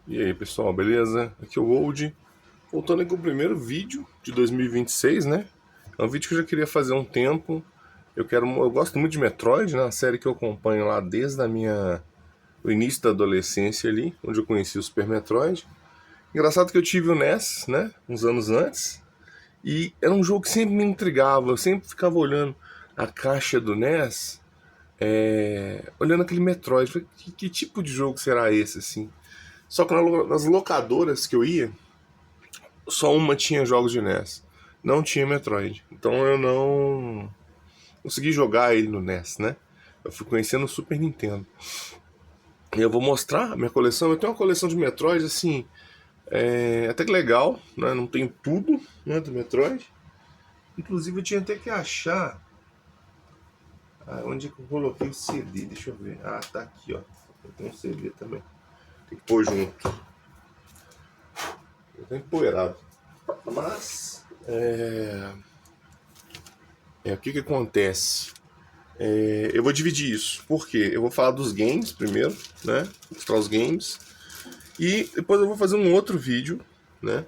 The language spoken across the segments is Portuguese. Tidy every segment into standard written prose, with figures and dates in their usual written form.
E aí pessoal, beleza? Aqui é o Old, voltando aqui com o primeiro vídeo de 2026, né? É um vídeo que eu já queria fazer há um tempo. Eu gosto muito de Metroid, né? Uma série que eu acompanho lá desde o início da adolescência ali, onde eu conheci o Super Metroid. Engraçado que eu tive o NES, né? Uns anos antes, e era um jogo que sempre me intrigava. Eu sempre ficava olhando a caixa do NES, olhando aquele Metroid. Falei, que tipo de jogo será esse assim? Só que nas locadoras que eu ia, só uma tinha jogos de NES. Não tinha Metroid. Então eu não consegui jogar ele no NES, né? Eu fui conhecendo o Super Nintendo. E eu vou mostrar a minha coleção. Eu tenho uma coleção de Metroid, assim, até que legal, né? Não tenho tudo, né, do Metroid. Inclusive eu tinha até que achar onde é que eu coloquei o CD. Deixa eu ver. Ah, tá aqui, ó. Eu tenho um CD também. Tem que pôr junto. Eu tenho empoeirado. Mas, o que que acontece? Eu vou dividir isso. Por quê? Eu vou falar dos games primeiro, né? Mostrar os games. E depois eu vou fazer um outro vídeo, né?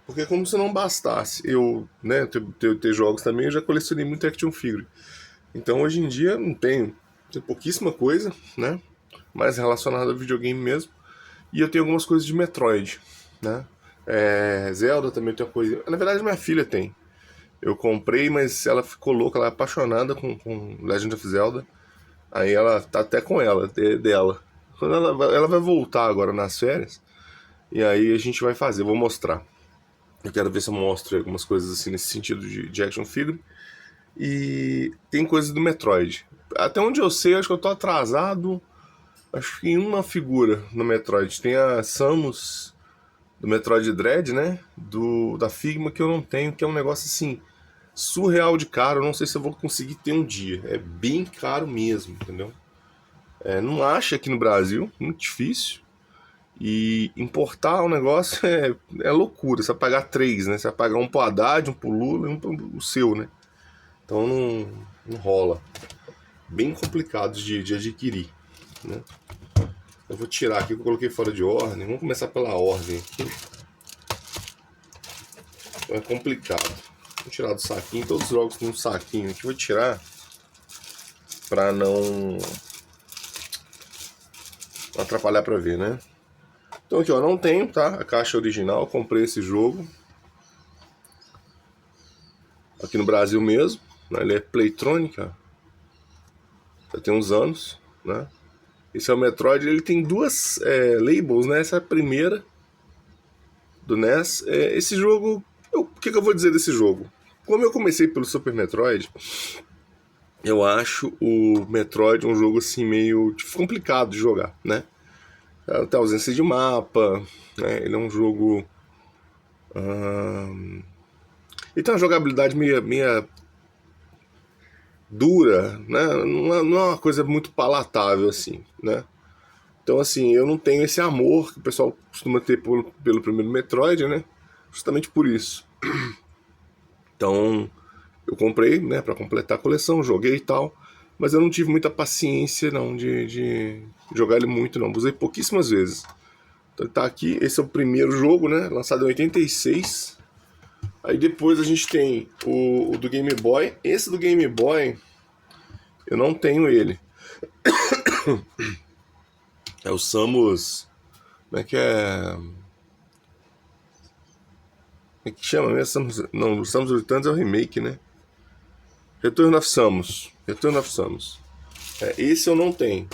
Porque como se não bastasse eu, né, ter jogos também, eu já colecionei muito action figure. Então hoje em dia não tenho pouquíssima coisa, né? Mais relacionada ao videogame mesmo. E eu tenho algumas coisas de Metroid, né? Zelda também tem uma coisa. Na verdade minha filha tem. Eu comprei, mas ela ficou louca, ela é apaixonada com Legend of Zelda. Aí ela tá até com dela. Quando ela vai voltar agora nas férias. E aí a gente vai fazer, vou mostrar. Eu quero ver se eu mostro algumas coisas assim nesse sentido de action figure. E tem coisas do Metroid. Até onde eu sei, acho que eu tô atrasado. Acho que em uma figura no Metroid. Tem a Samus do Metroid Dread, né? Da Figma que eu não tenho, que é um negócio assim surreal de caro. Eu não sei se eu vou conseguir ter um dia. É bem caro mesmo, entendeu? Não acha aqui no Brasil, muito difícil. E importar o negócio é loucura. Você vai pagar três, né? Você vai pagar um pro Haddad, um pro Lula e um pro seu, né? Então não rola. Bem complicado de adquirir, né? Eu vou tirar aqui que eu coloquei fora de ordem. Vamos começar pela ordem aqui. Então é complicado. Vou tirar do saquinho. Todos os jogos têm um saquinho aqui. Vou tirar pra não atrapalhar pra ver, né? Então aqui, ó, não tenho, tá? A caixa original, eu comprei esse jogo aqui no Brasil mesmo, né? Ele é Playtronica, já tem uns anos, né? Esse é o Metroid, ele tem duas labels, né? Essa é a primeira do NES. Esse jogo, o que eu vou dizer desse jogo? Como eu comecei pelo Super Metroid, eu acho o Metroid um jogo assim meio complicado de jogar, né? Tem ausência de mapa, né? Ele é um jogo ele tem uma jogabilidade meia dura, né? Não é uma coisa muito palatável assim, né? Então, assim, eu não tenho esse amor que o pessoal costuma ter pelo primeiro Metroid, né? Justamente por isso. Então, eu comprei, né, pra completar a coleção, joguei e tal, mas eu não tive muita paciência, não, de jogar ele muito, não. Usei pouquíssimas vezes. Então, ele tá aqui, esse é o primeiro jogo, né? Lançado em 86. Aí depois a gente tem o do Game Boy. Esse do Game Boy, eu não tenho ele. É o Samus. Como é que é? Como é que chama mesmo? Não, o Samus Returns é o remake, né? Return of Samus. Return of Samus. Esse eu não tenho.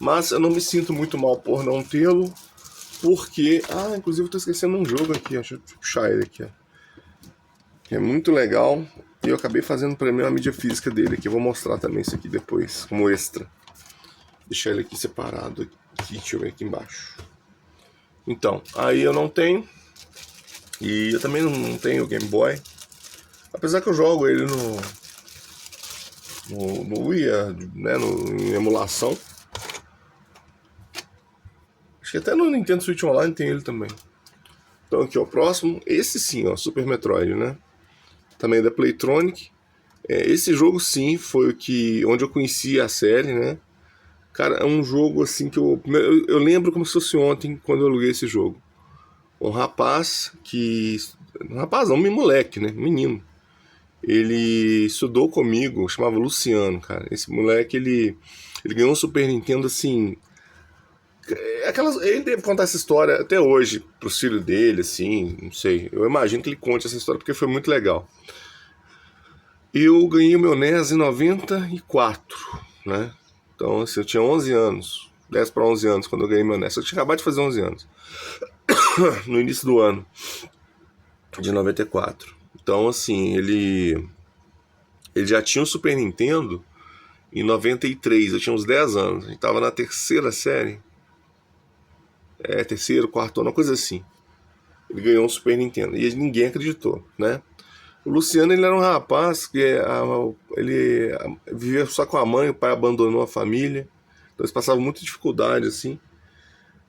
Mas eu não me sinto muito mal por não tê-lo. Porque. Ah, inclusive eu tô esquecendo um jogo aqui. Deixa eu puxar ele aqui. Ó. Que é muito legal. E eu acabei fazendo pra mim uma mídia física dele aqui. Eu vou mostrar também isso aqui depois, como extra. Deixar ele aqui separado. Aqui, deixa eu ver aqui embaixo. Então, aí eu não tenho. E eu também não tenho o Game Boy. Apesar que eu jogo ele no Wii, né, em emulação. Acho que até no Nintendo Switch Online tem ele também. Então aqui, ó, o próximo, esse sim, ó, Super Metroid, né? Também da Playtronic. Esse jogo sim foi onde eu conheci a série, né? Cara, é um jogo assim que eu lembro como se fosse ontem quando eu aluguei esse jogo. Um rapaz que. Um rapaz, não, um moleque, né? Um menino. Ele estudou comigo, chamava Luciano, cara. Esse moleque, ele ganhou um Super Nintendo assim. Ele deve contar essa história até hoje pros filhos dele, assim, não sei. Eu imagino que ele conte essa história porque foi muito legal. Eu ganhei o meu NES em 94, né? Então, assim, eu tinha 11 anos, 10 para 11 anos quando eu ganhei meu NES. Eu tinha acabado de fazer 11 anos, no início do ano de 94. Então, assim, ele já tinha um Super Nintendo em 93, eu tinha uns 10 anos. A gente tava na terceira série, terceiro, quarto ano, uma coisa assim. Ele ganhou um Super Nintendo e ninguém acreditou, né? O Luciano, ele era um rapaz que ele vivia só com a mãe, o pai abandonou a família, então eles passavam muita dificuldade, assim.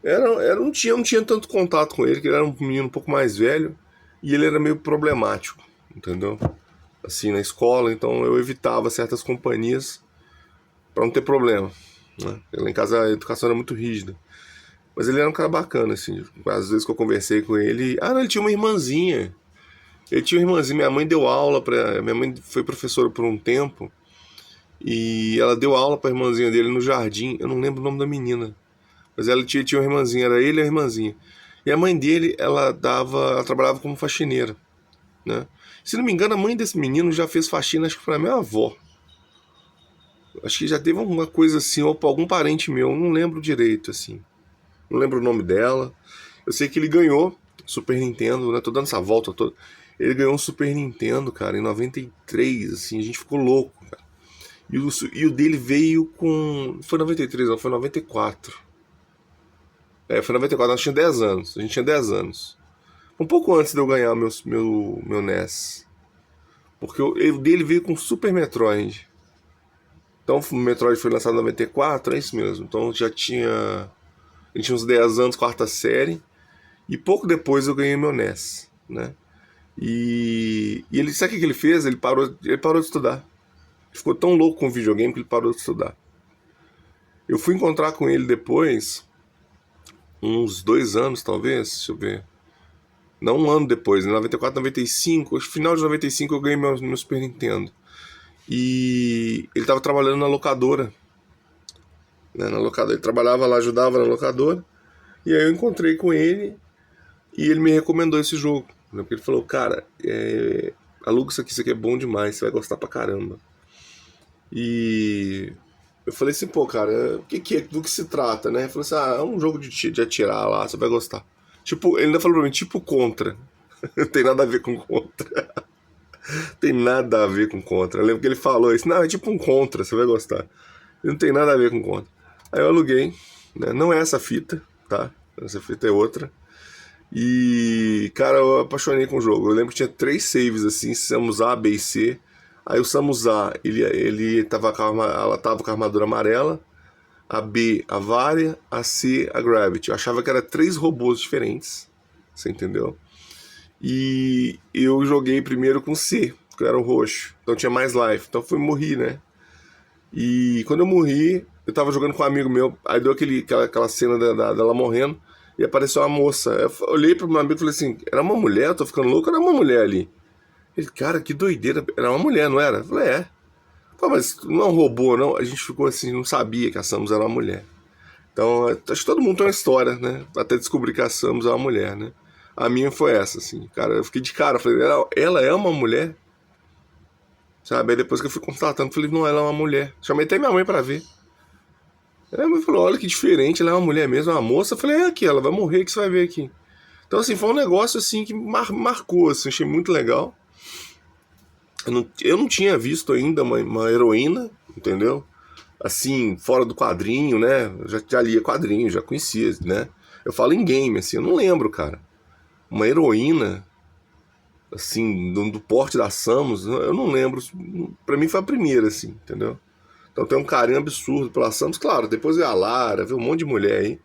Não tinha tanto contato com ele, que ele era um menino um pouco mais velho, e ele era meio problemático, entendeu? Assim, na escola, então eu evitava certas companhias para não ter problema, né? Lá em casa a educação era muito rígida. Mas ele era um cara bacana, assim. Às vezes que eu conversei com ele... Ah, não, ele tinha uma irmãzinha. Ele tinha uma irmãzinha. Minha mãe deu aula pra... Minha mãe foi professora por um tempo. E ela deu aula pra irmãzinha dele no jardim. Eu não lembro o nome da menina. Mas ela tinha uma irmãzinha. Era ele e a irmãzinha. E a mãe dele, ela trabalhava como faxineira, né? Se não me engano, a mãe desse menino já fez faxina, acho que pra minha avó. Acho que já teve alguma coisa assim, ou pra algum parente meu. Eu não lembro direito, assim. Não lembro o nome dela. Eu sei que ele ganhou Super Nintendo, né? Tô dando essa volta toda. Ele ganhou um Super Nintendo, cara, em 93, assim, a gente ficou louco, cara. E o dele veio com. Foi 93, não, foi 94. Foi 94, nós tinha 10 anos. A gente tinha 10 anos. Um pouco antes de eu ganhar meu NES. Porque o dele veio com Super Metroid. Então o Metroid foi lançado em 94, é isso mesmo. Então já tinha. A gente tinha uns 10 anos, quarta série. E pouco depois eu ganhei meu NES, né? E ele, sabe o que ele fez? Ele parou de estudar. Ele ficou tão louco com o videogame que ele parou de estudar. Eu fui encontrar com ele depois, uns 2 anos talvez, deixa eu ver. Não, um ano depois, em 94, 95, acho que final de 95 eu ganhei meu Super Nintendo. E ele estava trabalhando na locadora, né? Na locadora. Ele trabalhava lá, ajudava na locadora. E aí eu encontrei com ele e ele me recomendou esse jogo, né? Porque ele falou, cara, aluga isso aqui é bom demais, você vai gostar pra caramba. E eu falei assim, pô, cara, do que se trata, né? Ele falou assim, é um jogo de atirar lá, você vai gostar. Tipo, ele ainda falou pra mim, tipo Contra. Não tem nada a ver com Contra. Tem nada a ver com Contra. Eu lembro que ele falou isso, não, é tipo um Contra, você vai gostar. Não tem nada a ver com Contra. Aí eu aluguei, né? Não é essa fita, tá? Essa fita é outra. E, cara, eu apaixonei com o jogo. Eu lembro que tinha 3 saves, assim, Samus A, B e C. Aí o Samus A, ela tava com a armadura amarela. A B, a Varia. A C, a Gravity. Eu achava que era 3 robôs diferentes. Você entendeu? E eu joguei primeiro com C, que era o roxo. Então tinha mais life. Então morri, né? E quando eu morri, eu tava jogando com um amigo meu. Aí deu aquela cena dela morrendo. E apareceu uma moça. Eu olhei pro meu amigo e falei assim: era uma mulher? Eu tô ficando louco? Era uma mulher ali. Ele, cara, que doideira. Era uma mulher, não era? Eu falei, é. Pô, mas não é um robô, não? A gente ficou assim, não sabia que a Samus era uma mulher. Então, acho que todo mundo tem uma história, né? Até descobrir que a Samus é uma mulher, né? A minha foi essa, assim. Cara, eu fiquei de cara. Falei, ela é uma mulher? Sabe? Aí depois que eu fui constatando, falei, não, ela é uma mulher. Chamei até minha mãe pra ver. Ela me falou, olha que diferente, ela é uma mulher mesmo, é uma moça. Eu falei, é aqui, ela vai morrer, que você vai ver aqui. Então, assim, foi um negócio, assim, que marcou, assim, achei muito legal. Eu não tinha visto ainda uma heroína, entendeu? Assim, fora do quadrinho, né? Eu já lia quadrinho, já conhecia, né? Eu falo em game, assim, eu não lembro, cara. Uma heroína, assim, do porte da Samus, eu não lembro. Pra mim foi a primeira, assim, entendeu? Então tem um carinho absurdo pela Samus. Claro, depois veio a Lara, veio um monte de mulher aí.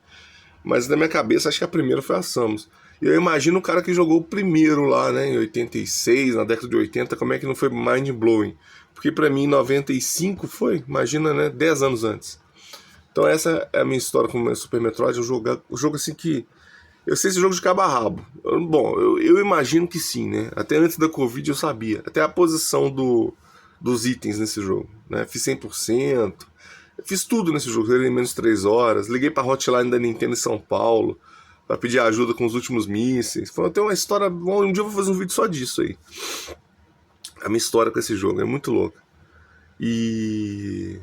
Mas na minha cabeça, acho que a primeira foi a Samus. E eu imagino o cara que jogou o primeiro lá, né, em 86, na década de 80, como é que não foi mind-blowing. Porque pra mim, em 95 foi, imagina, né, 10 anos antes. Então essa é a minha história com o Super Metroid. Um jogo assim que... Eu sei esse jogo de cabo a rabo. Eu imagino que sim, né? Até antes da Covid eu sabia. Até a posição dos itens nesse jogo, né? Fiz 100%. Eu fiz tudo nesse jogo, em menos de 3 horas. Liguei pra hotline da Nintendo em São Paulo pra pedir ajuda com os últimos mísseis. Foi até uma história... Bom, um dia eu vou fazer um vídeo só disso aí. A minha história com esse jogo é muito louca. E...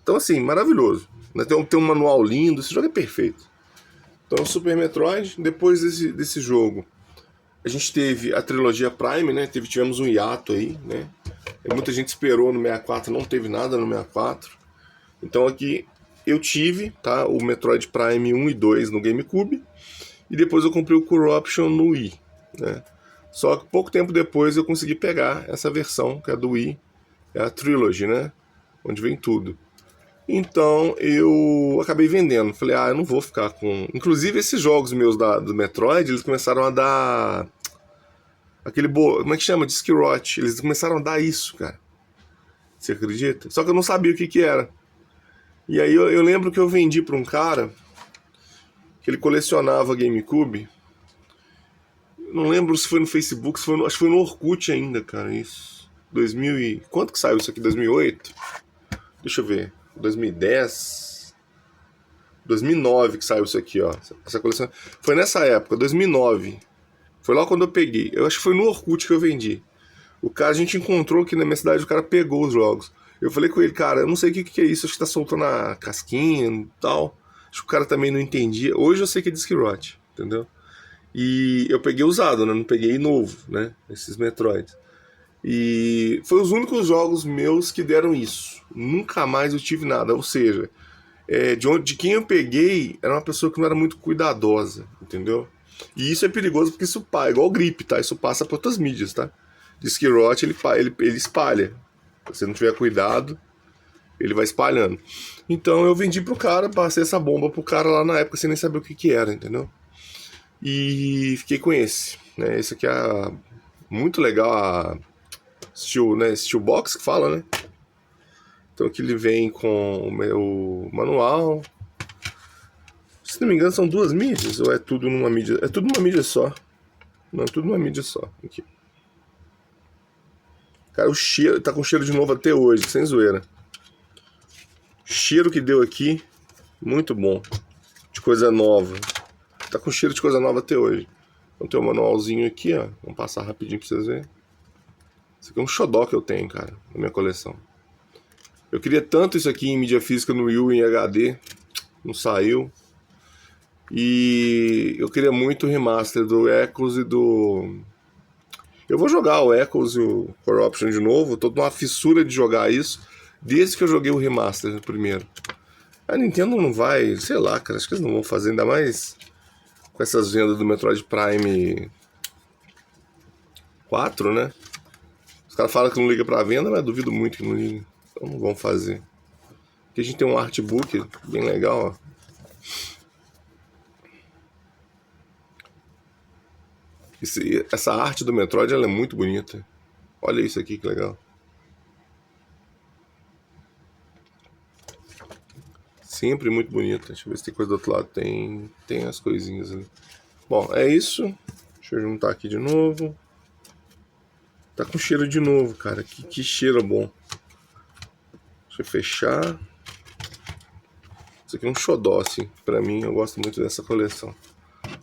Então assim, maravilhoso. Tem um manual lindo, esse jogo é perfeito. Então, Super Metroid, depois desse jogo, a gente teve a trilogia Prime, né? Tivemos um hiato aí, né? Muita gente esperou no 64, não teve nada no 64. Então aqui eu tive, tá? O Metroid Prime 1 e 2 no GameCube. E depois eu comprei o Corruption no Wii, né? Só que pouco tempo depois eu consegui pegar essa versão, que é do Wii. É a Trilogy, né? Onde vem tudo. Então eu acabei vendendo. Falei, eu não vou ficar com... Inclusive esses jogos meus do Metroid, eles começaram a dar... Como é que chama? Disc Rot. Eles começaram a dar isso, cara. Você acredita? Só que eu não sabia o que era. E aí eu lembro que eu vendi pra um cara que ele colecionava GameCube. Não lembro se foi no Facebook, acho que foi no Orkut ainda, cara. Isso. 2000 e... Quanto que saiu isso aqui? 2008? Deixa eu ver. 2010, 2009 que saiu isso aqui, ó. Essa coleção foi nessa época, 2009. Foi lá quando eu peguei. Eu acho que foi no Orkut que eu vendi. O cara, a gente encontrou aqui na minha cidade, o cara pegou os jogos. Eu falei com ele, cara, eu não sei o que é isso, acho que tá soltando a casquinha e tal. Acho que o cara também não entendia. Hoje eu sei que é Disc Rot, entendeu? E eu peguei usado, né? Não peguei novo, né? Esses Metroids. E foi os únicos jogos meus que deram isso. Nunca mais eu tive nada. Ou seja, de quem eu peguei era uma pessoa que não era muito cuidadosa, entendeu? E isso é perigoso porque isso é igual gripe, tá? Isso passa por outras mídias, tá? Diz que Rot ele espalha. Se você não tiver cuidado, ele vai espalhando. Então eu vendi pro cara, passei essa bomba pro cara lá na época sem nem saber o que era, entendeu? E fiquei com esse, né? Esse aqui é muito legal, a Steel Box que fala, né? Então aqui ele vem com o meu manual. Se não me engano são 2 mídias ou é tudo numa mídia? É tudo numa mídia só. Não, é tudo numa mídia só. Aqui. Cara, o cheiro tá com cheiro de novo até hoje, sem zoeira. Cheiro que deu aqui, muito bom. De coisa nova. Tá com cheiro de coisa nova até hoje. Então tem um manualzinho aqui, ó. Vamos passar rapidinho pra vocês verem. Isso aqui é um xodó que eu tenho, cara, na minha coleção. Eu queria tanto isso aqui em mídia física no Wii U em HD. Não saiu. E eu queria muito o remaster do Echoes e do... Eu vou jogar o Echoes e o Corruption de novo. Tô numa fissura de jogar isso. Desde que eu joguei o remaster primeiro. A Nintendo não vai... Sei lá, cara. Acho que eles não vão fazer. Ainda mais com essas vendas do Metroid Prime 4, né? Os caras falam que não liga pra venda, mas duvido muito que não liga. Então não vão fazer. Aqui a gente tem um artbook bem legal, ó. Essa arte do Metroid ela é muito bonita. Olha isso aqui que legal. Sempre muito bonita. Deixa eu ver se tem coisa do outro lado. Tem as coisinhas ali. Bom, é isso. Deixa eu juntar aqui de novo. Tá com cheiro de novo, cara. Que cheiro bom. Deixa eu fechar. Isso aqui é um xodó, assim. Pra mim, eu gosto muito dessa coleção.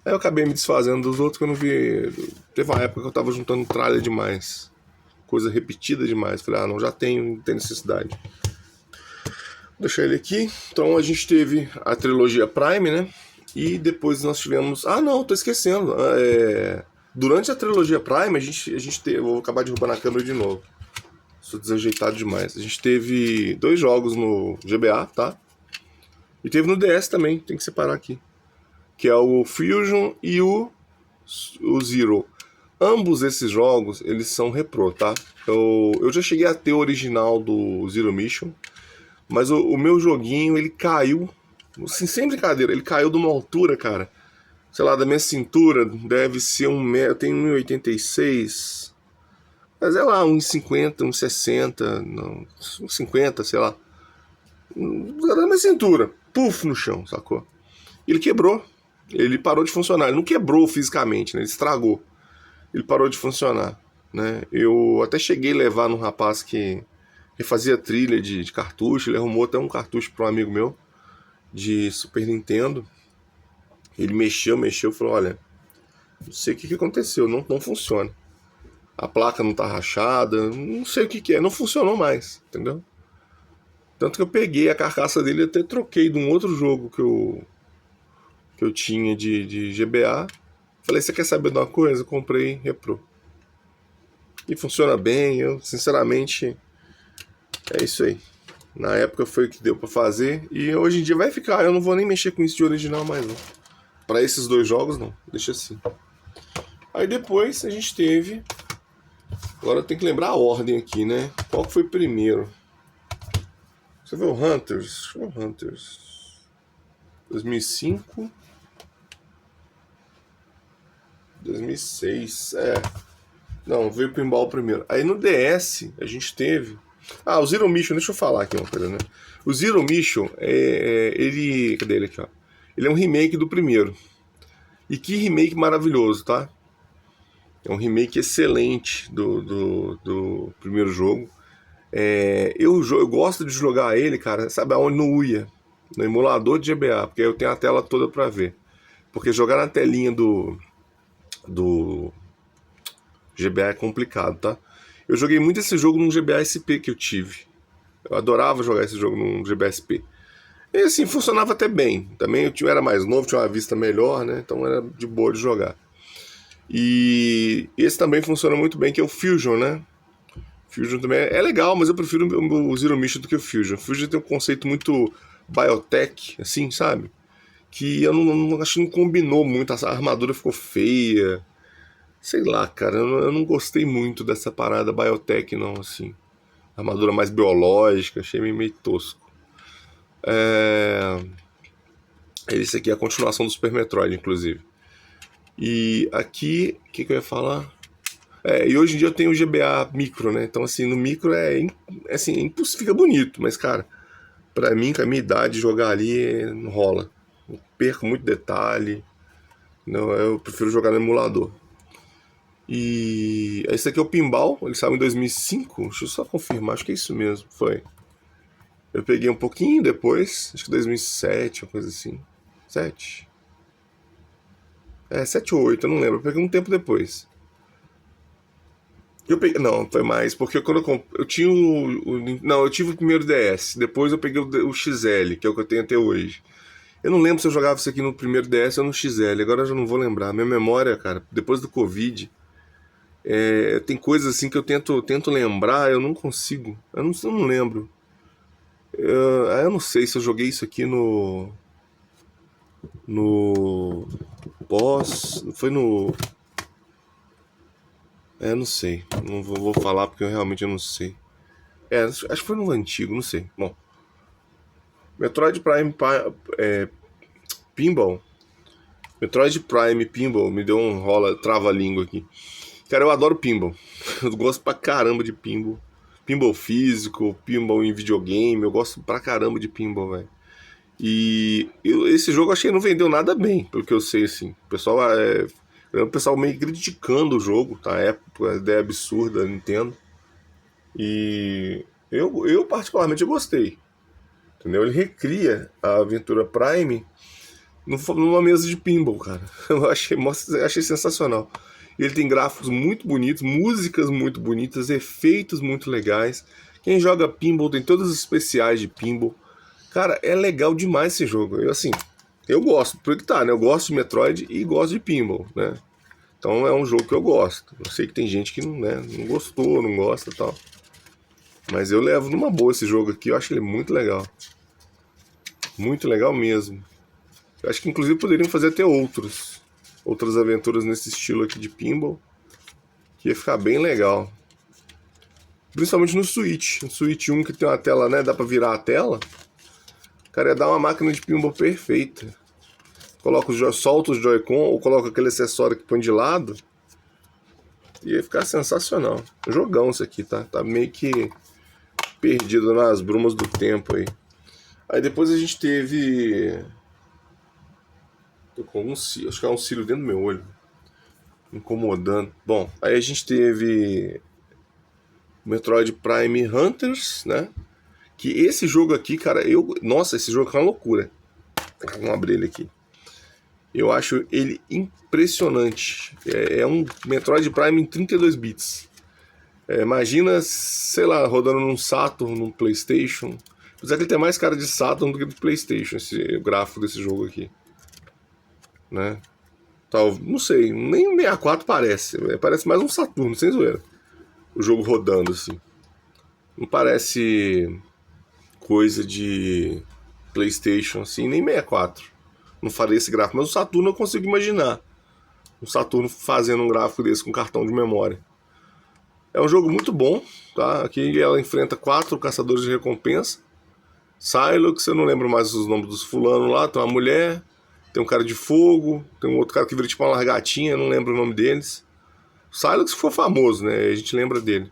Aí eu acabei me desfazendo dos outros que eu não vi. Teve uma época que eu tava juntando tralha demais. Coisa repetida demais. Falei, não, já tenho, não tem necessidade. Vou deixar ele aqui. Então a gente teve a trilogia Prime, né? E depois nós tivemos... não, tô esquecendo. Durante a trilogia Prime, a gente teve... Vou acabar derrubando a câmera de novo. Sou desajeitado demais. A gente teve 2 jogos no GBA, tá? E teve no DS também, tem que separar aqui. Que é o Fusion e o Zero. Ambos esses jogos, eles são retrô, tá? Eu já cheguei a ter o original do Zero Mission, mas o meu joguinho, ele caiu, assim, sem brincadeira, ele caiu de uma altura, cara, sei lá, da minha cintura, deve ser eu tenho 1,86, mas é lá, 1,50, 1,60, 1,50, sei lá. na minha cintura, puf, no chão, sacou? Ele quebrou, ele parou de funcionar, ele não quebrou fisicamente, né? Ele estragou, ele parou de funcionar, né? Eu até cheguei a levar num rapaz que fazia trilha de cartucho, ele arrumou até um cartucho para um amigo meu de Super Nintendo. Ele mexeu, falou, olha, não sei o que aconteceu, não funciona. A placa não tá rachada, não sei o que é, não funcionou mais, entendeu? Tanto que eu peguei a carcaça dele e até troquei de um outro jogo que eu tinha de GBA. Falei, você quer saber de uma coisa? Eu comprei Repro. E funciona bem, eu sinceramente, é isso aí. Na época foi o que deu pra fazer, e hoje em dia vai ficar, eu não vou nem mexer com isso de original mais não. Pra esses dois jogos não, deixa assim. Aí depois a gente teve, agora tem que lembrar a ordem aqui, né? Qual que foi primeiro? Você vê o Hunters? Deixa eu ver o Hunters. 2005. 2006. Não, veio o Pinball primeiro. Aí no DS a gente teve. Ah, o Zero Mission, deixa eu falar aqui uma coisa, né? O Zero Mission, ele. Cadê ele aqui, ó? Ele é um remake do primeiro. E que remake maravilhoso, tá? É um remake excelente do primeiro jogo. Eu gosto de jogar ele, cara, sabe aonde? No Uia, no emulador de GBA, porque eu tenho a tela toda pra ver. Porque jogar na telinha do GBA é complicado, tá? Eu joguei muito esse jogo num GBA SP que eu tive. Eu adorava jogar esse jogo num GBA SP. E assim, funcionava até bem. Também eu era mais novo, tinha uma vista melhor, né? Então era de boa de jogar. E esse também funciona muito bem, que é o Fusion, né? Fusion também é legal, mas eu prefiro o Zero Mission do que o Fusion. O Fusion tem um conceito muito biotech, assim, sabe? Que eu acho que não combinou muito, a armadura ficou feia. Sei lá, cara, eu não gostei muito dessa parada biotech, não, assim. Armadura mais biológica, achei meio tosco. Esse aqui é a continuação do Super Metroid, inclusive. E aqui, o que eu ia falar? E hoje em dia eu tenho o GBA micro, né? Então, assim, no micro assim, fica bonito, mas, cara, pra mim, com a minha idade, jogar ali não rola. Eu perco muito detalhe. Não, eu prefiro jogar no emulador. E esse aqui é o Pinball, ele saiu em 2005. Deixa eu só confirmar, acho que é isso mesmo, foi. Eu peguei um pouquinho depois, acho que 2007, uma coisa assim. 7? 7 ou 8, eu não lembro, eu peguei um tempo depois. Não, foi mais, porque quando eu tinha não, eu tive o primeiro DS, depois eu peguei o XL, que é o que eu tenho até hoje. Eu não lembro se eu jogava isso aqui no primeiro DS ou no XL, agora eu já não vou lembrar. Minha memória, cara, depois do Covid, tem coisas assim que eu tento lembrar, eu não consigo, eu não lembro. Eu não sei se eu joguei isso aqui no pós, foi no... não sei, não vou falar porque eu realmente não sei. Acho que foi no antigo, não sei. Bom, Metroid Prime Pinball. Metroid Prime Pinball me deu um trava-língua aqui. Cara, eu adoro pinball. Eu gosto pra caramba de pinball. Pinball físico, pinball em videogame. Eu gosto pra caramba de pinball, velho. E esse jogo eu achei que não vendeu nada bem, pelo que eu sei, assim. O pessoal meio criticando o jogo, tá? A ideia absurda da Nintendo. E eu particularmente gostei. Entendeu? Ele recria a Aventura Prime numa mesa de pinball, cara. Eu achei sensacional. Ele tem gráficos muito bonitos, músicas muito bonitas, efeitos muito legais. Quem joga pinball tem todos os especiais de pinball. Cara, é legal demais esse jogo. Eu gosto, porque tá, né? Eu gosto de Metroid e gosto de pinball, né? Então é um jogo que eu gosto. Eu sei que tem gente que não gostou, não gosta e tal. Mas eu levo numa boa esse jogo aqui, eu acho ele muito legal. Muito legal mesmo. Eu acho que inclusive poderiam fazer até outras aventuras nesse estilo aqui de pinball, que ia ficar bem legal. Principalmente no Switch. No Switch 1 que tem uma tela, né? Dá pra virar a tela. Cara, ia dar uma máquina de pinball perfeita. Solta os Joy-Con ou coloca aquele acessório que põe de lado. Ia ficar sensacional. Jogão isso aqui, tá? Tá meio que perdido nas brumas do tempo aí. Aí depois a gente teve... Tô com algum cílio, acho que é um cílio dentro do meu olho, incomodando. Bom, aí a gente teve Metroid Prime Hunters, né? Que esse jogo aqui, cara, nossa, esse jogo é uma loucura. Vamos abrir ele aqui. Eu acho ele impressionante. É um Metroid Prime em 32 bits. Imagina, sei lá, rodando num Saturn, num PlayStation. Apesar que ele tem mais cara de Saturn do que de PlayStation, o gráfico desse jogo aqui. Né? Não sei, nem o 64 parece. Parece mais um Saturno, sem zoeira. O jogo rodando assim. Não parece coisa de PlayStation assim, nem 64. Não faria esse gráfico, mas o Saturno eu consigo imaginar. O Saturno fazendo um gráfico desse com cartão de memória. É um jogo muito bom, tá? Aqui ela enfrenta 4 caçadores de recompensa. Psylocke, eu não lembro mais os nomes dos fulanos lá. Tem uma mulher, tem um cara de fogo, tem um outro cara que vira tipo uma largatinha, não lembro o nome deles. Psylocke ficou famoso, né? A gente lembra dele.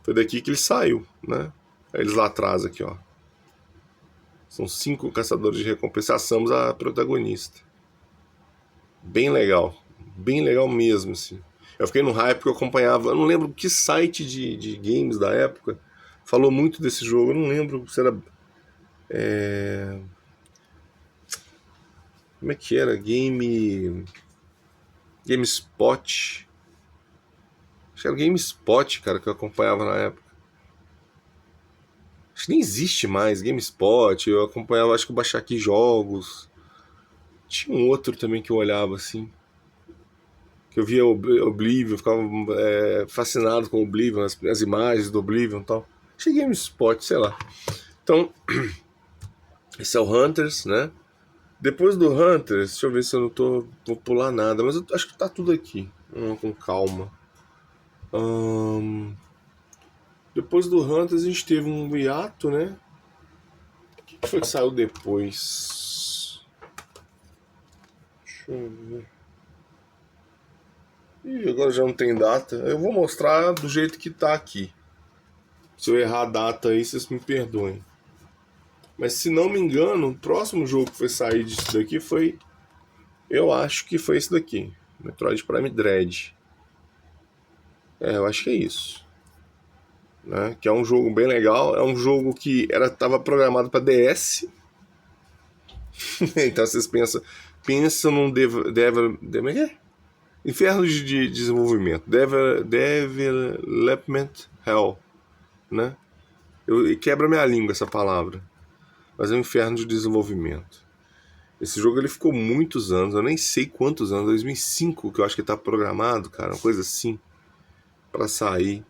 Foi daqui que ele saiu, né? Eles lá atrás aqui, ó. São 5 caçadores de recompensa. Achamos a protagonista. Bem legal mesmo, assim. Eu fiquei no hype porque eu acompanhava, eu não lembro que site de games da época falou muito desse jogo, eu não lembro se era... Como é que era? GameSpot. Acho que era o GameSpot, cara, que eu acompanhava na época. Acho que nem existe mais, GameSpot, eu acompanhava, acho que o Baixar Aqui Jogos. Tinha um outro também que eu olhava assim. Que eu via Oblivion, ficava fascinado com o Oblivion, as imagens do Oblivion e tal. Achei GameSpot, sei lá. Então, esse é o Hunters, né? Depois do Hunters, deixa eu ver se eu não vou pular nada, mas eu acho que tá tudo aqui. Com calma. Depois do Hunters a gente teve um hiato, né? O que foi que saiu depois? Deixa eu ver. Ih, agora já não tem data. Eu vou mostrar do jeito que tá aqui. Se eu errar a data aí, vocês me perdoem. Mas se não me engano, o próximo jogo que foi sair disso daqui foi... Eu acho que foi esse daqui. Metroid Prime Dread. Eu acho que é isso. Né? Que é um jogo bem legal. É um jogo que estava programado para DS. Então vocês pensam num Inferno de desenvolvimento. Development Hell. Né? Quebra minha língua essa palavra. Mas é um inferno de desenvolvimento. Esse jogo ele ficou muitos anos, eu nem sei quantos anos, 2005 que eu acho que tá programado, cara, uma coisa assim, pra sair.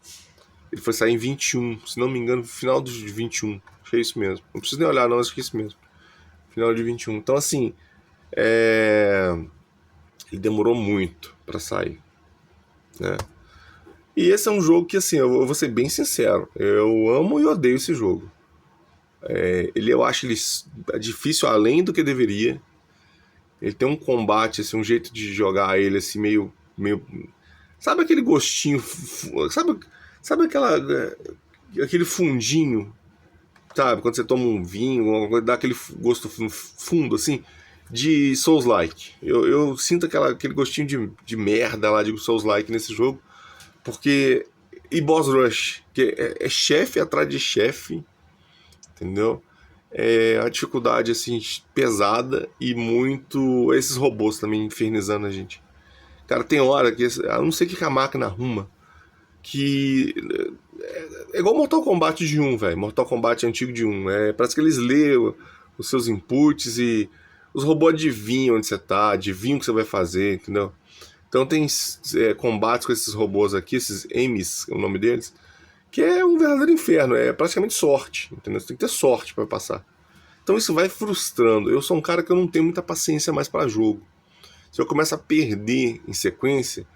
Ele foi sair em 21, se não me engano, final de 21. Acho que é isso mesmo. Não preciso nem olhar, não, acho que é isso mesmo. Final de 21. Então, assim, ele demorou muito pra sair, né? E esse é um jogo que, assim, eu vou ser bem sincero, eu amo e odeio esse jogo. Eu acho ele difícil além do que deveria. Ele tem um combate, assim, um jeito de jogar ele, assim, meio... Sabe aquele gostinho... Sabe aquele fundinho, sabe? Quando você toma um vinho, dá aquele gosto fundo, assim, de Souls-like. Eu sinto aquele gostinho de merda lá de Souls-like nesse jogo, porque... E Boss Rush, que é chefe atrás de chefe, entendeu? A dificuldade assim pesada e muito esses robôs também infernizando a gente. Cara, tem hora que eu não sei o que a máquina arruma que é igual Mortal Kombat de 1, velho. Mortal Kombat antigo de 1. Parece que eles lêem os seus inputs e os robôs adivinham onde você tá, adivinham o que você vai fazer, entendeu? Então tem combates com esses robôs aqui, esses Emis, é o nome deles, que é um verdadeiro inferno, é praticamente sorte, entendeu? Você tem que ter sorte para passar. Então isso vai frustrando. Eu sou um cara que eu não tenho muita paciência mais para jogo. Se eu começo a perder em sequência,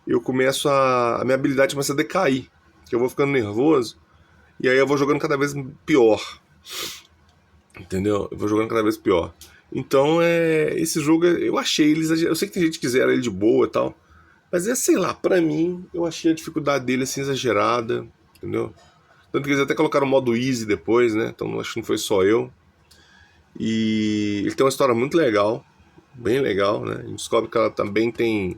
eu começo a minha habilidade começa a decair, que eu vou ficando nervoso e aí eu vou jogando cada vez pior. Entendeu? Eu vou jogando cada vez pior. Então, esse jogo, eu achei ele exagerado. Eu sei que tem gente que quiser ele de boa e tal, mas sei lá, pra mim, eu achei a dificuldade dele assim exagerada, entendeu? Tanto que eles até colocaram o modo easy depois, né? Então acho que não foi só eu. E ele tem uma história muito legal, bem legal, né? A gente descobre que ela também tem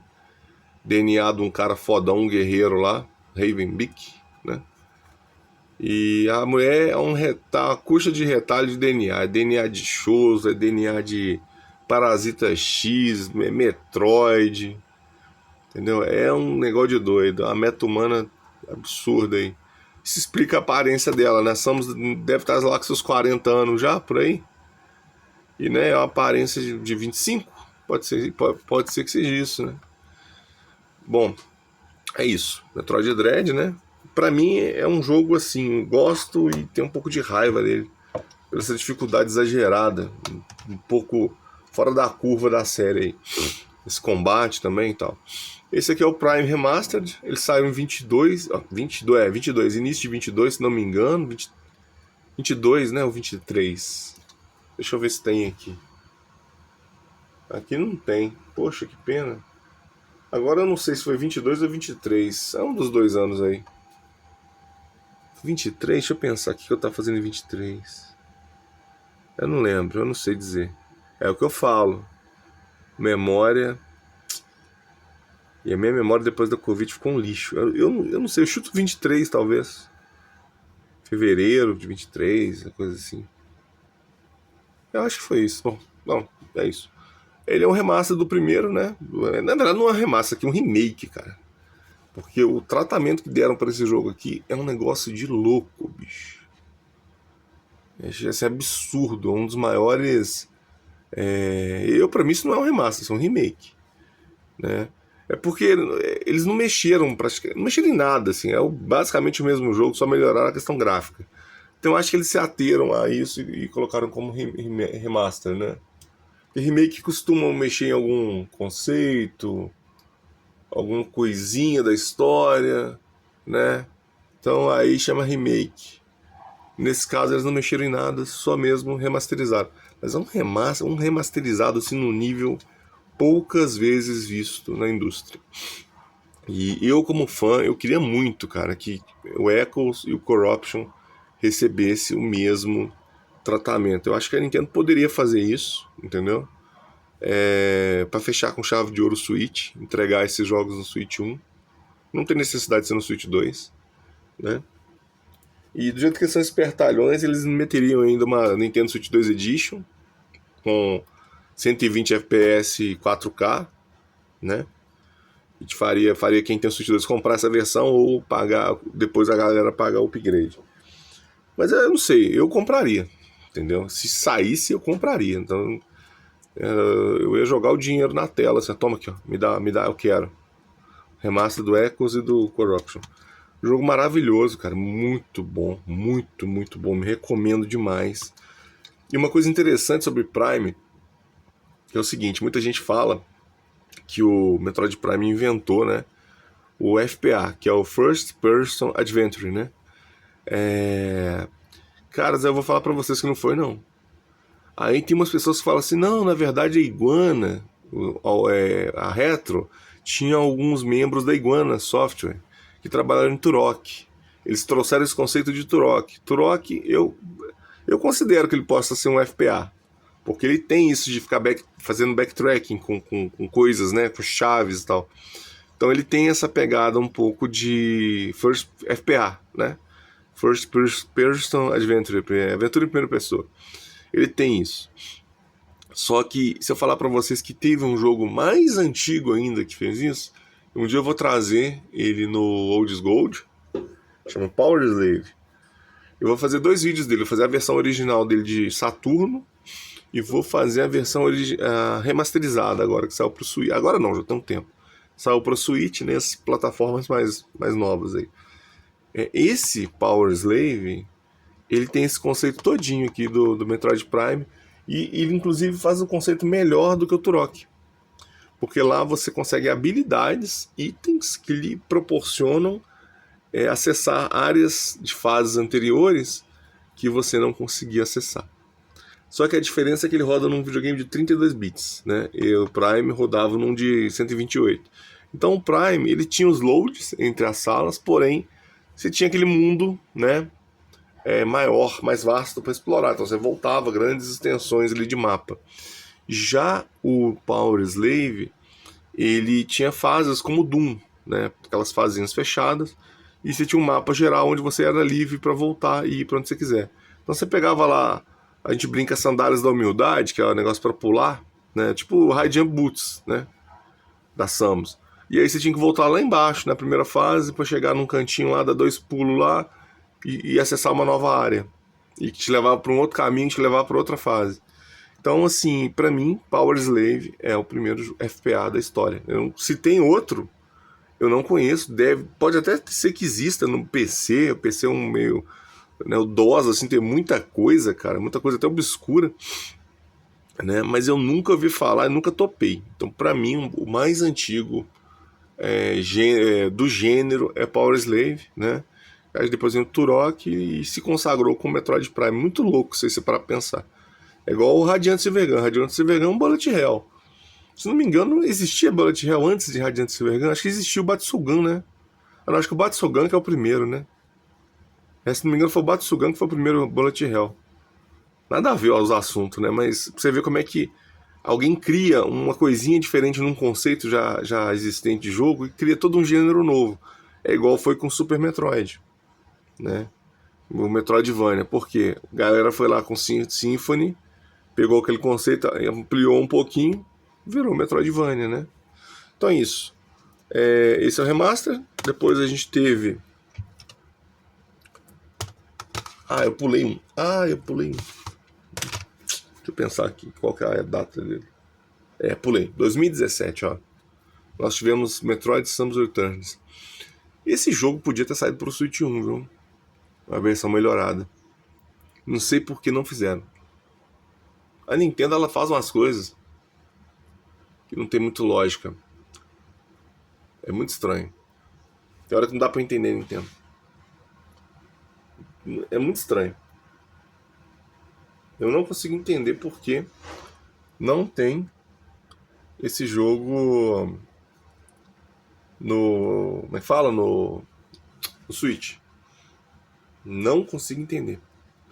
DNA de um cara fodão, um guerreiro lá, Ravenbeak, né? E a mulher é tá a custa de retalho de DNA. É DNA de shows, é DNA de Parasita X, Metroid, entendeu? É um negócio de doido, uma meta-humana absurda aí. Isso explica a aparência dela, né? Deve estar lá com seus 40 anos já, por aí. E, né, é uma aparência de 25. Pode ser que seja isso, né? Bom, é isso. Metroid Dread, né? Pra mim é um jogo assim, gosto e tenho um pouco de raiva dele. Pela essa dificuldade exagerada, um pouco fora da curva da série aí. Esse combate também e tal. Esse aqui é o Prime Remastered, ele saiu em 22, 22, início de 22, se não me engano, 22, né, ou 23. Deixa eu ver se tem aqui. Aqui não tem. Poxa, que pena. Agora eu não sei se foi 22 ou 23. É um dos 2 anos aí. 23, deixa eu pensar. O que eu tava fazendo em 23? Eu não lembro, eu não sei dizer. É o que eu falo. Memória. E a minha memória depois da Covid ficou um lixo. Eu não sei, eu chuto 23 talvez. Fevereiro de 23, coisa assim. Eu acho que foi isso. Bom, não, é isso. Ele é um remaster do primeiro, né? Na verdade não é um remaster, aqui é um remake, cara. Porque o tratamento que deram para esse jogo aqui é um negócio de louco, bicho. É absurdo, é um dos maiores. Pra mim isso não é um remaster, isso é um remake, né? É porque eles não mexeram praticamente, não mexeram em nada, assim. Basicamente o mesmo jogo, só melhoraram a questão gráfica. Então eu acho que eles se ateram a isso e colocaram como remaster, né? Porque remake costumam mexer em algum conceito, alguma coisinha da história, né? Então aí chama remake. Nesse caso eles não mexeram em nada, só mesmo remasterizaram. Mas é um remasterizado assim no nível poucas vezes visto na indústria. E eu como fã, eu queria muito, cara, que o Echoes e o Corruption recebesse o mesmo tratamento. Eu acho que a Nintendo poderia fazer isso, entendeu? Para fechar com chave de ouro o Switch, entregar esses jogos no Switch 1. Não tem necessidade de ser no Switch 2, né? E do jeito que são espertalhões, eles meteriam ainda uma Nintendo Switch 2 Edition com 120 FPS e 4K, né? E te faria quem tem o Switch 2 comprar essa versão ou pagar, depois a galera pagar o upgrade. Mas eu não sei, eu compraria, entendeu? Se saísse, eu compraria. Então eu ia jogar o dinheiro na tela, assim, toma aqui, ó, me dá, eu quero. Remaster do Echoes e do Corruption. Jogo maravilhoso, cara, muito bom, muito bom, me recomendo demais. E uma coisa interessante sobre Prime, que é o seguinte, muita gente fala que o Metroid Prime inventou, né, o FPA, que é o First Person Adventure, né? Caras, eu vou falar pra vocês que não foi, não. Aí tem umas pessoas que falam assim, não, na verdade a Iguana, a Retro, tinha alguns membros da Iguana Software que trabalharam em Turok. Eles trouxeram esse conceito de Turok. Turok, eu considero que ele possa ser um FPA, porque ele tem isso de ficar fazendo backtracking com coisas, né, com chaves e tal. Então ele tem essa pegada um pouco de First FPA, né? First Person Adventure, aventura em primeira pessoa. Ele tem isso. Só que se eu falar pra vocês que teve um jogo mais antigo ainda que fez isso, um dia eu vou trazer ele no Olds Gold, chama Power Slave. Eu vou fazer 2 vídeos dele, vou fazer a versão original dele de Saturno e vou fazer a versão remasterizada agora, que saiu pro Switch. Agora não, já tem um tempo. Saiu pro Switch nessas plataformas mais novas aí. Esse Power Slave, ele tem esse conceito todinho aqui do Metroid Prime, e ele inclusive faz um conceito melhor do que o Turok. Porque lá você consegue habilidades, itens que lhe proporcionam acessar áreas de fases anteriores que você não conseguia acessar. Só que a diferença é que ele roda num videogame de 32 bits, né? E o Prime rodava num de 128. Então o Prime, ele tinha os loads entre as salas, porém você tinha aquele mundo, né, maior, mais vasto para explorar. Então você voltava grandes extensões ali de mapa. Já o Power Slave, ele tinha fases como Doom, né? Aquelas fazinhas fechadas, e você tinha um mapa geral onde você era livre para voltar e ir para onde você quiser. Então você pegava lá, a gente brinca Sandálias da Humildade, que é um negócio para pular, né? Tipo High Jump Boots, né? Da Samus. E aí você tinha que voltar lá embaixo, na primeira fase, para chegar num cantinho lá, dar 2 pulos lá e acessar uma nova área. E que te levava para um outro caminho, te levava para outra fase. Então, assim, pra mim, Power Slave é o primeiro FPA da história. Se tem outro, eu não conheço. Pode até ser que exista no PC. O PC é um meio, né, o DOS, assim, tem muita coisa, cara, muita coisa até obscura, né? Mas eu nunca ouvi falar e nunca topei. Então, pra mim, o mais antigo do gênero é Power Slave, né? Aí depois vem o Turok e se consagrou com o Metroid Prime. Muito louco, se você parar pra pensar. É igual o Radiant Silvergun. Radiant Silvergun é um Bullet Hell. Se não me engano, não existia Bullet Hell antes de Radiant Silvergun. Acho que existia o Batsugan, né? Eu acho que o Batsugan que é o primeiro, né? Se não me engano, foi o Batsugan que foi o primeiro Bullet Hell. Nada a ver aos assuntos, né? Mas pra você ver como é que alguém cria uma coisinha diferente num conceito já existente de jogo e cria todo um gênero novo. É igual foi com Super Metroid, né? O Metroidvania. Por quê? A galera foi lá com Symphony, pegou aquele conceito, ampliou um pouquinho, virou Metroidvania, né? Então é isso. Esse é o remaster. Depois a gente teve... eu pulei um. Deixa eu pensar aqui, qual que é a data dele. Pulei. 2017, ó. Nós tivemos Metroid Samus Returns. Esse jogo podia ter saído pro Switch 1, viu? Uma versão melhorada. Não sei por que não fizeram. A Nintendo, ela faz umas coisas que não tem muito lógica. É muito estranho. Tem hora que não dá pra entender, Nintendo. É muito estranho. Eu não consigo entender por que não tem esse jogo no... Como é que fala? No Switch. Não consigo entender.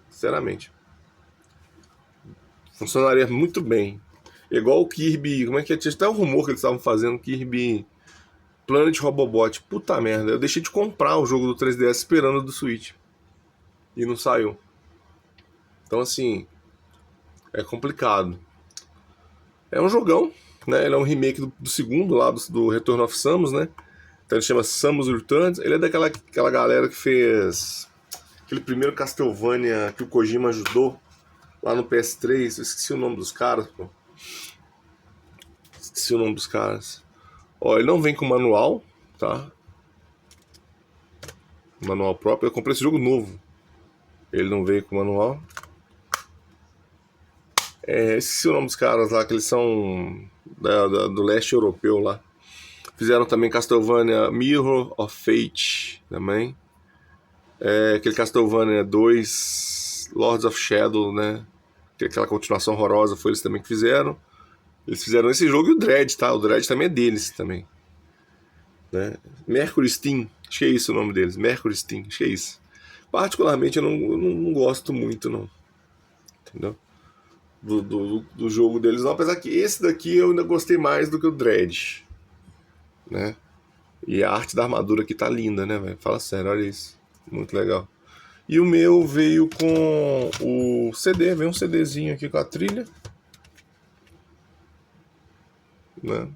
Sinceramente. Funcionaria muito bem. Igual o Kirby... Como é que é? Tinha até um rumor que eles estavam fazendo. Kirby Planet Robobot. Puta merda. Eu deixei de comprar o jogo do 3DS esperando do Switch. E não saiu. Então, assim... É complicado. É um jogão, né? Ele é um remake do segundo lá, do Return of Samus, né? Então ele chama Samus Returns. Ele é daquela galera que fez aquele primeiro Castlevania que o Kojima ajudou lá no PS3. Eu esqueci o nome dos caras, pô. Ó, ele não vem com manual, tá? Manual próprio. Eu comprei esse jogo novo. Ele não veio com manual. Esqueci o nome dos caras lá, que eles são do leste europeu lá. Fizeram também Castlevania Mirror of Fate também. Aquele Castlevania 2 Lords of Shadow, né? Aquela continuação horrorosa, foi eles também que fizeram. Eles fizeram esse jogo e o Dread, tá? O Dread também é deles também, né? Mercury Steam, acho que é isso o nome deles. Mercury Steam, acho que é isso. Particularmente eu não gosto muito, não. Entendeu? Do jogo deles, não. Apesar que esse daqui eu ainda gostei mais do que o Dread, né? E a arte da armadura aqui tá linda, né, velho? Fala sério, olha isso. Muito legal. E o meu veio com o CD, veio um CDzinho aqui com a trilha, né?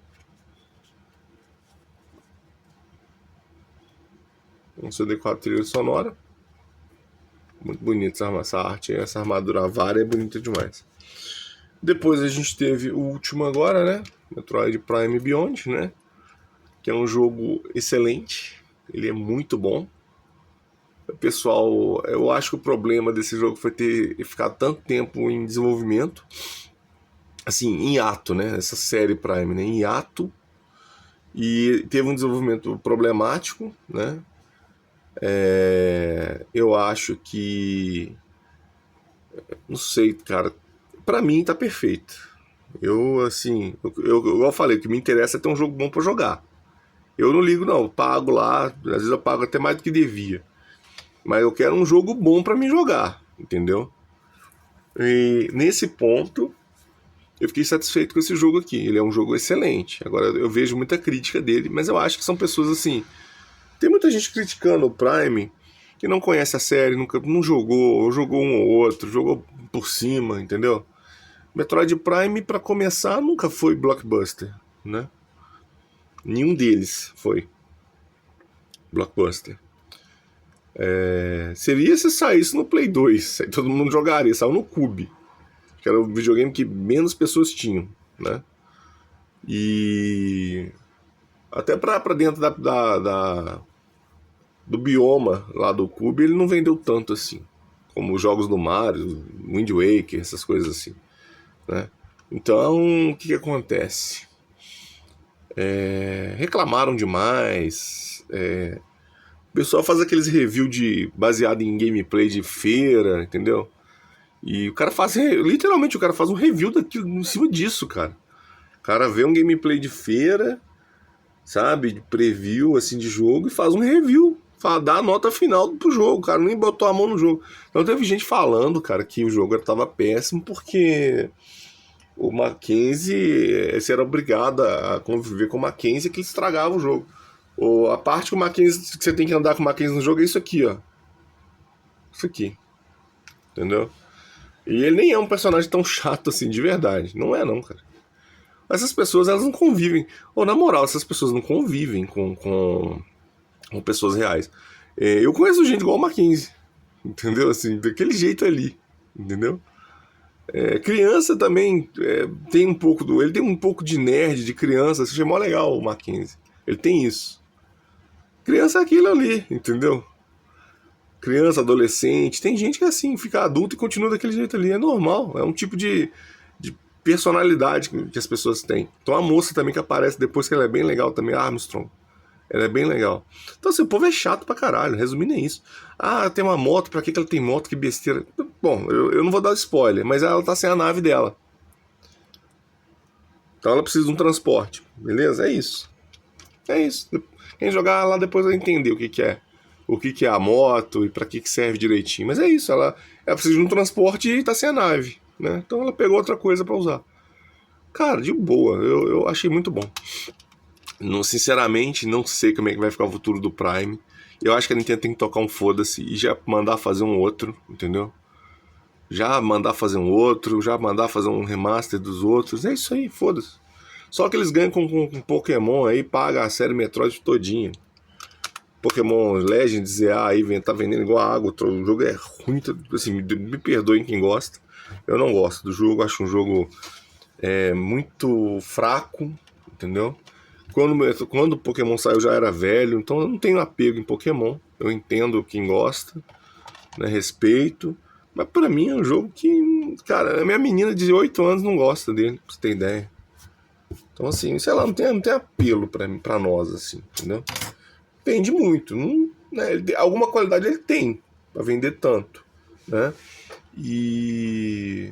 Um CD com a trilha sonora. Muito bonito essa arte, essa armadura Vara é bonita demais. Depois a gente teve o último agora, né? Metroid Prime Beyond, né? Que é um jogo excelente. Ele é muito bom. Pessoal, eu acho que o problema desse jogo foi ter ficado tanto tempo em desenvolvimento, assim, em hiato, né? Essa série Prime, né? Em hiato. E teve um desenvolvimento problemático, né? Eu acho que... Não sei, cara. Pra mim tá perfeito. Assim... Igual eu falei, o que me interessa é ter um jogo bom pra jogar. Eu não ligo, não. Eu pago lá. Às vezes eu pago até mais do que devia. Mas eu quero um jogo bom pra mim jogar, entendeu? E nesse ponto, eu fiquei satisfeito com esse jogo aqui. Ele é um jogo excelente. Agora, eu vejo muita crítica dele, mas eu acho que são pessoas assim... Tem muita gente criticando o Prime que não conhece a série, nunca, não jogou, ou jogou um ou outro, jogou por cima, entendeu? Metroid Prime, pra começar, nunca foi blockbuster, né? Nenhum deles foi blockbuster. Seria se saísse no Play 2, aí todo mundo jogaria, saiu no Cube, que era o videogame que menos pessoas tinham, né? E até pra dentro do bioma lá do Cube, ele não vendeu tanto assim, como os jogos do Mario, Wind Waker, essas coisas assim, né? Então, o que acontece? Reclamaram demais. O pessoal faz aqueles review baseado em gameplay de feira, entendeu? E o cara faz, literalmente, o cara faz um review em cima disso, cara. O cara vê um gameplay de feira, sabe, de preview, assim, de jogo, e faz um review, dá a nota final pro jogo, o cara nem botou a mão no jogo. Então teve gente falando, cara, que o jogo tava péssimo porque o Mackenzie, você era obrigado a conviver com o Mackenzie, que estragava o jogo. A parte que o Mackenzie, que você tem que andar com o Mackenzie no jogo é isso aqui, ó. Isso aqui. Entendeu? E ele nem é um personagem tão chato assim, de verdade. Não é não, cara. Essas pessoas, elas não convivem. Ou, na moral, essas pessoas não convivem com pessoas reais. Eu conheço gente igual o Mackenzie. Entendeu? Assim, daquele jeito ali. Entendeu? Criança também tem um pouco do... Ele tem um pouco de nerd, de criança. Isso é mó legal, o Mackenzie. Ele tem isso. Criança é aquilo ali, entendeu? Criança, adolescente. Tem gente que é assim, fica adulto e continua daquele jeito ali. É normal. É um tipo de personalidade que as pessoas têm. Então a moça também que aparece depois, que ela é bem legal também, a Armstrong. Ela é bem legal. Então assim, o povo é chato pra caralho. Resumindo é isso. Ah, tem uma moto, pra que ela tem moto? Que besteira. Bom, eu não vou dar spoiler, mas ela tá sem a nave dela. Então ela precisa de um transporte. Beleza? É isso. É isso. Quem jogar lá depois vai entender o que é. O que é a moto e pra que serve direitinho. Mas é isso, ela precisa de um transporte e tá sem a nave, né? Então ela pegou outra coisa pra usar. Cara, de boa, eu achei muito bom. Não, sinceramente, não sei como é que vai ficar o futuro do Prime. Eu acho que a Nintendo tem que tocar um foda-se e já mandar fazer um outro, entendeu? Já mandar fazer um outro, já mandar fazer um remaster dos outros. É isso aí, foda-se. Só que eles ganham com Pokémon aí, paga a série Metroid todinha. Pokémon Legends, ZA aí tá vendendo igual a água. O jogo é ruim, assim, me perdoem quem gosta. Eu não gosto do jogo, acho um jogo muito fraco, entendeu? Quando o Pokémon saiu já era velho, então eu não tenho apego em Pokémon. Eu entendo quem gosta, né, respeito. Mas pra mim é um jogo que, cara, a minha menina de 8 anos não gosta dele, pra você ter ideia. Então assim, sei lá, não tem apelo pra nós, assim, entendeu? Vende muito, não, né, alguma qualidade ele tem pra vender tanto, né? E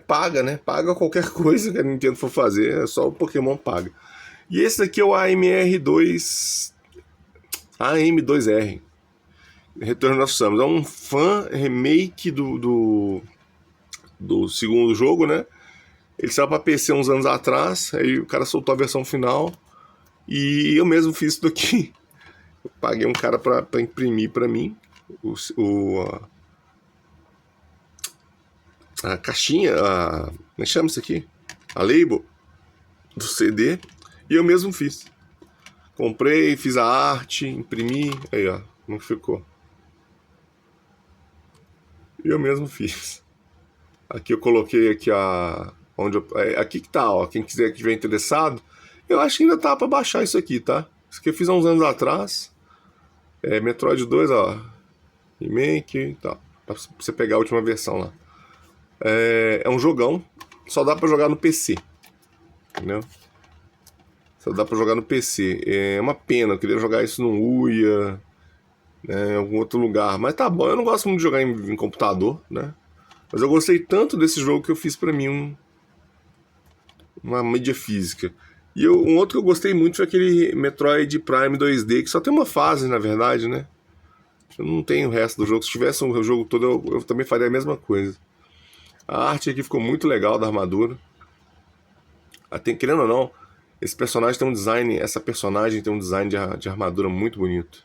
paga, né? Paga qualquer coisa que a Nintendo for fazer, é só o Pokémon paga. E esse daqui é o AM2R, Return of Samus. É um fan remake do segundo jogo, né? Ele saiu pra PC uns anos atrás, aí o cara soltou a versão final e eu mesmo fiz isso daqui. Eu paguei um cara pra imprimir pra mim a caixinha, como é que chama isso aqui? A label do CD, e eu mesmo fiz. Comprei, fiz a arte, imprimi, aí ó, como ficou. E eu mesmo fiz. Aqui eu coloquei aqui aqui que tá, ó, quem quiser que tiver interessado, eu acho que ainda tá pra baixar isso aqui, tá? Isso aqui eu fiz há uns anos atrás. Metroid 2, ó, remake e tal, pra você pegar a última versão lá. É um jogão, só dá pra jogar no PC, entendeu? Só dá pra jogar no PC. É uma pena, eu queria jogar isso no Uia, né, em algum outro lugar. Mas tá bom, eu não gosto muito de jogar em computador, né? Mas eu gostei tanto desse jogo que eu fiz pra mim uma mídia física. E um outro que eu gostei muito foi aquele Metroid Prime 2D, que só tem uma fase, na verdade, né? Eu não tenho o resto do jogo. Se tivesse o jogo todo, eu também faria a mesma coisa. A arte aqui ficou muito legal da armadura. Querendo ou não, esse personagem tem um design. Essa personagem tem um design de armadura muito bonito.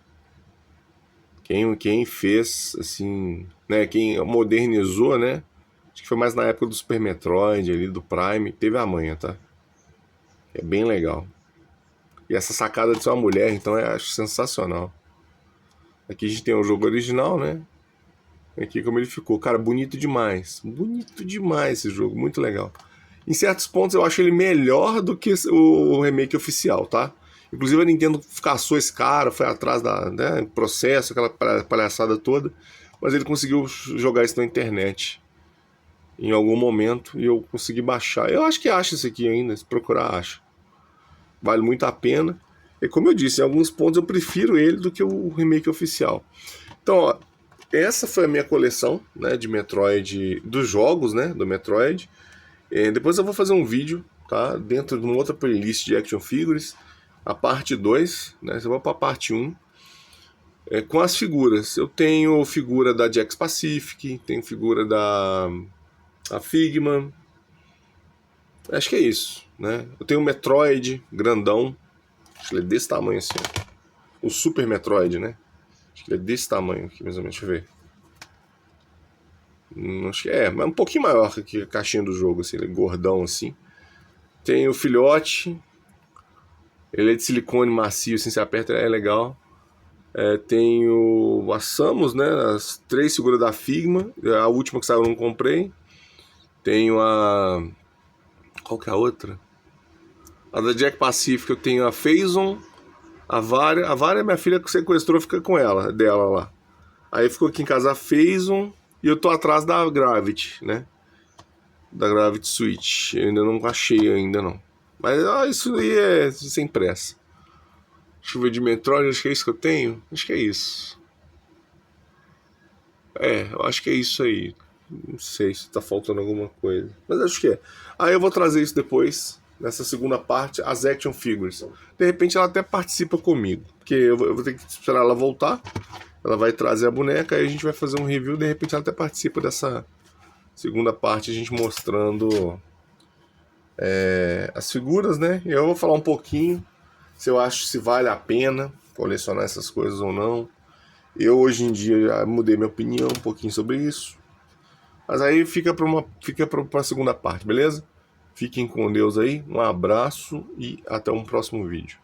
Quem fez, assim, né? Quem modernizou, né? Acho que foi mais na época do Super Metroid, ali, do Prime. Teve a manha, tá? É bem legal. E essa sacada de ser uma mulher, então, eu acho sensacional. Aqui a gente tem o jogo original, né? Aqui como ele ficou. Cara, bonito demais. Bonito demais esse jogo, muito legal. Em certos pontos eu acho ele melhor do que o remake oficial, tá? Inclusive a Nintendo caçou esse cara, foi atrás da, né, processo, aquela palhaçada toda. Mas ele conseguiu jogar isso na internet em algum momento e eu consegui baixar. Eu acho que acha isso aqui ainda, se procurar acha. Vale muito a pena. E como eu disse, em alguns pontos eu prefiro ele do que o remake oficial. Então, ó, essa foi a minha coleção, né, de Metroid, dos jogos, né, do Metroid. Depois eu vou fazer um vídeo, tá, dentro de uma outra playlist de Action Figures, a parte 2, né, eu vou para a parte 1, com as figuras. Eu tenho figura da Jakks Pacific, tenho figura da Figma, acho que é isso, né. Eu tenho o Metroid grandão, acho que ele é desse tamanho assim, ó. O Super Metroid, né, acho que ele é desse tamanho aqui, mais ou menos, deixa eu ver. Acho que mas um pouquinho maior que a caixinha do jogo, assim, ele é gordão assim. Tem o filhote, ele é de silicone macio, assim, se aperta é legal. Tem a Samus, né, as 3 figuras da Figma, a última que saiu eu não comprei. Tenho a... qual que é a outra? A da Jack Pacific eu tenho a Phazon, a Varia minha filha que sequestrou, fica com dela lá. Aí ficou aqui em casa a Phazon e eu tô atrás da Gravity, né? Da Gravity Switch. Eu ainda não achei ainda não. Mas isso aí é sem pressa. Deixa eu ver de Metroid, acho que é isso que eu tenho. Acho que é isso. Eu acho que é isso aí. Não sei se tá faltando alguma coisa. Mas acho que é. Aí eu vou trazer isso depois, nessa segunda parte, as Action Figures. De repente ela até participa comigo. Porque eu vou ter que esperar ela voltar. Ela vai trazer a boneca, aí a gente vai fazer um review. De repente ela até participa dessa segunda parte, a gente mostrando as figuras, né? Eu vou falar um pouquinho se eu acho se vale a pena colecionar essas coisas ou não. Eu hoje em dia já mudei minha opinião um pouquinho sobre isso. Mas aí fica para a segunda parte, beleza? Fiquem com Deus aí, um abraço e até um próximo vídeo.